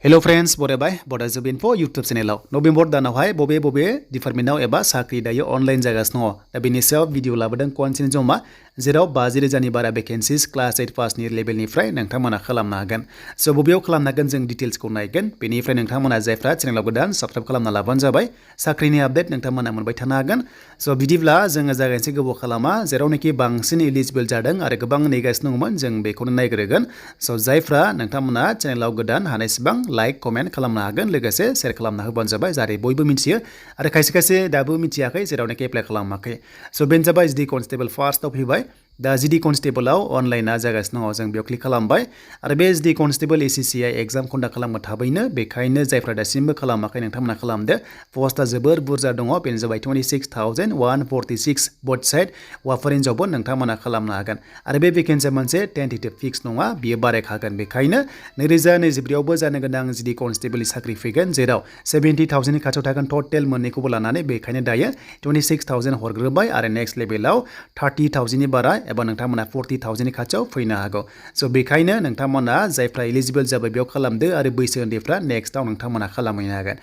hello friends बोरे बाय बोदा जब info YouTube चैनलाव नवेम्बर दानावहाय बबे डिपार्टमेन्टआव एबा साख्रि दायो अनलाइन जागासिनो दङ दा बेनि सायाव भिडिअ लाबोदों कनसेन्ट जमा जेराव 50,000 बारा वेकेन्सिस क्लास 8 पासनि लेभेलनिफ्राय नोंथांमोना खालामनो हागोन स' बबेयाव खालामनो हागोन जों डिटेल्सखौ नायगोन बेनिफ्राय नोंथांमोना जायफ्रा चेनेलाव गोदान साबस्क्राइब खालामना लाबानो जाबाय साख्रिनि आपडेट नोंथांमोना मोनबाय थानो हागोन स' बिदिब्ला जोङो जागायनोसै गोबाव खालामा जेरावनोखि बांसिन एलिजिबल जादों आरो गोबां नेगासिनो दंमोन जों बेखौनो नायग्रोगोन स' जायफ्रा नोंथांमोना चेनेलाव गोदान हानायसिबां लाइक कमेन्ट खालामनो हागोन लोगोसे शेयार खालामना होबानो जाबाय जाहाथे बयबो मिथियो आरो खायसे दाबो मिथियाखै जेरावनोखि एप्लाइ खालामाखै स' बेनो जाबाय जिडि कनस्टेबल फार्स्टआव फैबाय दा जिडि कनस्टेबलाव अनलाइना जागासिनो दङ जों बेयाव क्लिक खालामबाय आरो बे जिडि कनस्टेबल एसएससिआ एग्जाम कन्डाक्ट खालामनो थाबैनो बेखायनो जायफ्रा दासिमबो खालामाखै नोंथांमोना खालामदो पस्टआ जोबोर बुरजा दङ बेनो जाबाय 26,146 बोथ साइड हौवाफोर हिनजावबो नोंथांमोना खालामनो हागोन आरो बे भेकेन्सिया मोनसे टेन्टेटिभ फिक्स नङा बियो बारायखागोन बेखायनो 2024आवबो जानो गोनां जिडि कनस्टेबलनि साख्रि फैगोन जेराव 70,000नि खाथियाव थागोन टटेल मोननैखौबो लानानै बेखायनो दायो 26,000 हरग्रोबाय आरो नेक्स्ट लेभेलाव 30,000नि बारा एबा नोंथांमोना 40,000नि खाथियाव फैनो हागौ स' बेखायनो नोंथांमोना जायफ्रा एलिजिबल जाबाय बेयाव खालामदो आरो बैसो उन्दैफ्रा नेक्स्टआव नोंथांमोना खालामहैनो हागोन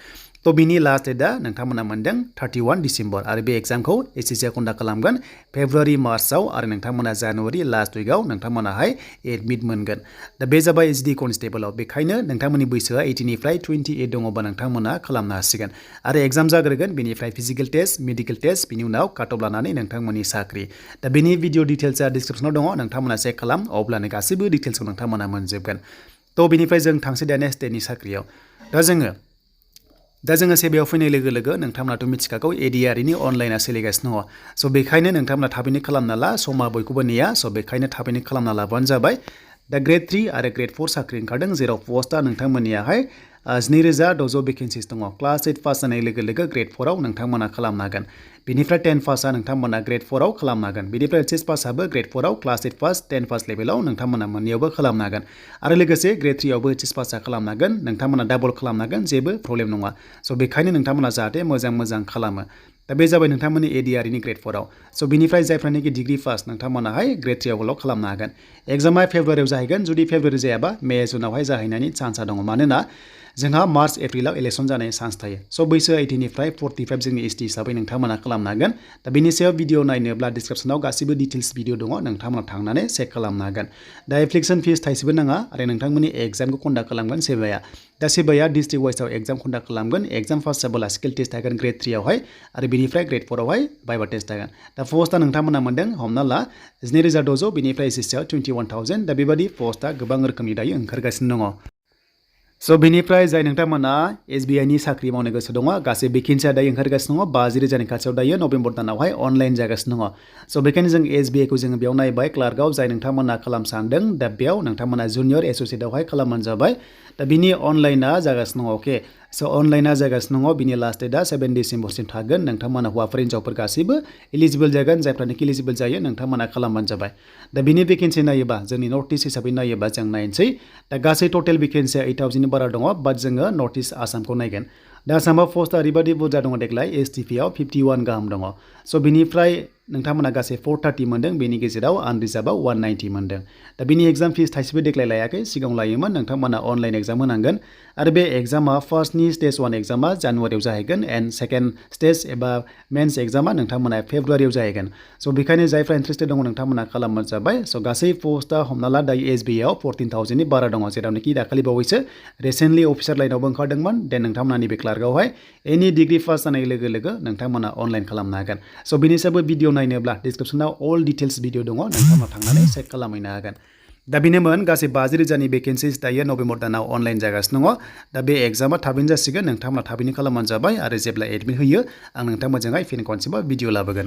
थ' बिनि लास्ट डेटआ नोंथांमोना मोनदों 31 डिसेम्बर आरो बे एग्जामखौ एसएससिआ कन्डाक्ट खालामगोन फेब्रुवारि मार्चआव आरो नोंथांमोना जानुवारि लास्ट उइकआव नोंथांमोनाहाय एडमिट मोनगोन दा बे जाबाय जिडि कनस्टेबलाव बेखायनो नोंथांमोननि बैसोआ 18 निफ्राय 28 दङबा नोंथांमोना खालामनो हासिगोन आरो एग्जाम जाग्रोगोन बेनिफ्राय फिजिकेल टेस्ट मेडिकेल टेस्ट बिनि उनाव काट अफ लानानै नोंथांमोननि साख्रि दा बेनि भिडिअ डिटेल्सआ डिसक्रिप्शनाव दङ नोंथांमोना चेक खालाम अब्लानो गासैबो डिटेल्सखौ नोंथांमोना मोनजोबगोन थ' बेनिफ्राय जों थांसै दा नेक्स्ट डेनि साख्रियाव दा जोङो सेबायाव फैनाय लोगो लोगो नोंथांमोनाथ' मिथिखागौ एडिआरनि अनलाइना सोलिगासिनो दङ स' बेखायनो नोंथांमोना थाबैनो खालामना ला समा बयखौबो नेया स' बेखायनो थाबैनो खालामना लाबानो जाबाय दा ग्रेड 3 आरो ग्रेड 4 साख्रि ओंखारदों जेराव पस्टआ नोंथांमोननियाहाय 2,600 भेकेन्सिस दङ क्लास 8 पास जानाय लोगो लोगो ग्रेड 4 आव नोंथांमोना खालामनो हागोन बेनिफ्राय 10 पासआ नोंथांमोना ग्रेड 4 आव खालामनो हागोन बेनिफ्राय एचएस पासआबो ग्रेड 4 आव क्लास 8 पास 10 पास लेभेलाव नोंथांमोना मोननैयावबो खालामनो हागोन आरो लोगोसे ग्रेड 3 आवबो एचएस पासआ खालामनो हागोन नोंथांमोना डाबल खालामनो हागोन जेबो प्रब्लेम नङा स' बेखायनो नोंथांमोना जाहाथे मोजां खालामो दा बे जाबाय नोंथांमोननि एडिआरनि ग्रेड 4 आव स' बिनिफ्राय जायफ्रानोखि डिग्री पास नोंथांमोनाहाय ग्रेड 3 आवल' खालामनो हागोन एग्जामा फेब्रुवारियाव जाहैगोन जुदि फेब्रुवारि जायाबा मे जुनावहाय जाहैनायनि चान्सआ दङ मानोना जोंहा मार्च एप्रिलाव इलेक्सन जानायनि चान्स थायो स' बैसो 18 निफ्राय 45 जोंनि एसटि हिसाबै नोंथांमोना खालामनो हागोन दा बेनि सायाव भिडिअ नायनोब्ला डिसक्रिप्शनाव गासैबो डिटेल्स भिडिअ दङ नोंथांमोना थांनानै चेक खालामनो हागोन दा एप्लिकेसन फिस थाइसेबो नाङा आरो नोंथांमोननि एग्जामखौ कन्डाक्ट खालामगोन सेबाया दा सेबाया डिस्ट्रिक्ट वाइसआव एग्जाम कन्डाक्ट खालामगोन एग्जाम पास जाबोला स्किल टेस्ट थागोन ग्रेड 3 आवहाय आरो बेनिफ्राय ग्रेड 4 आवहाय भाइभा टेस्ट थागोन दा पस्टआ नोंथांमोना मोनदों हमना ला 2,600 बेनिफ्राय एसएससिआव 21,000 दा बेबादि पस्टआ गोबां रोखोमनि दायो ओंखारगासिनो दङ स' बेनिफ्राय जाय नोंथांमोना एसबिआइनि साख्रि मावनो गोसो दङ गासै भेकेन्सिया दायो ओंखारगासिनो दङ 50,000नि खाथियाव दायो नभेम्बर दानावहाय अनलाइन जागासिनो दङ स' बेखायनो जों एसबिआइखौ जोङो बेयाव नायबाय क्लार्कआव जाय नोंथांमोना खालामनो सानदों दा बेयाव नोंथांमोना जुनियर एस'सियेटआवहाय खालामबानो जाबाय दा बिनि अनलाइना जागासिनो दङ अके स' अनलाइना जागासिनो दङ बिनि लास्ट डेटआ 7 डिसेम्बरसिम थागोन नोंथांमोना हौवाफोर हिनजावफोर गासैबो एलिजिबल जागोन जायफ्रानोखि एलिजिबल जायो नोंथांमोना खालामबानो जाबाय दा बिनि भेकेन्सि नायोबा जोंनि नर्थ इस्ट हिसाबै नायोबा जों नायनोसै दा गासै टटेल भेकेन्सिया 8,000नि बारा दङ बाट जोङो नर्थ इस्ट आसामखौ नायगोन दा आसामाव पस्टआ ओरैबायदि बुरजा दङ देग्लाय एसटिपिआव 51 गाहाम दङ स' बिनिफ्राय नोंथांमोना गासै 430 मोनदों बेनि गेजेराव आनरिजार्भआव 190 मोनदों दा बिनि एग्जाम फिस थाइसेबो देग्लाय लायाखै सिगाङाव लायोमोन नोंथांमोना अनलाइन एग्जाम होनांगोन आरो बे एग्जामा फार्स्टनि स्टेज 1 एग्जामा जानुवारियाव जाहैगोन एन्ड सेकेन्ड स्टेज एबा मेन्स एग्जामा नोंथांमोना फेब्रुवारियाव जाहैगोन स' बेखायनो जायफ्रा इन्ट्रेस्टेड दङ नोंथांमोना खालामबानो जाबाय स' गासै पस्टआ हमना ला दायो एसबिआइआव 14,000नि बारा दङ जेरावनोखि दाखालि बावैसो रिसेन्टलि अफिसार लाइनावबो ओंखारदोंमोन देन नोंथांमोना नैबे क्लार्कआवहाय एनि डिग्री पास जानाय लोगो लोगो नोंथांमोना अनलाइन खालामनो हागोन स' बिनि सायावबो भिडिअ नायनोब्ला डिसक्रिप्शनाव अल डिटेल्स भिडिअ दङ नोंथांमोना थांनानै चेक खालामहैनो हागोन दा बेनोमोन गासै 50,000नि भेकेन्सिस दायो नभेम्बर दानाव अनलाइन जागासिनो दङ दा बे एग्जामा थाबैनो जासिगोन नोंथांमोना थाबैनो खालामबानो जाबाय आरो जेब्ला एडमिट होयो आं नोंथांमोनजोंहाय फिन खनसेबाव भिडिअ लाबोगोन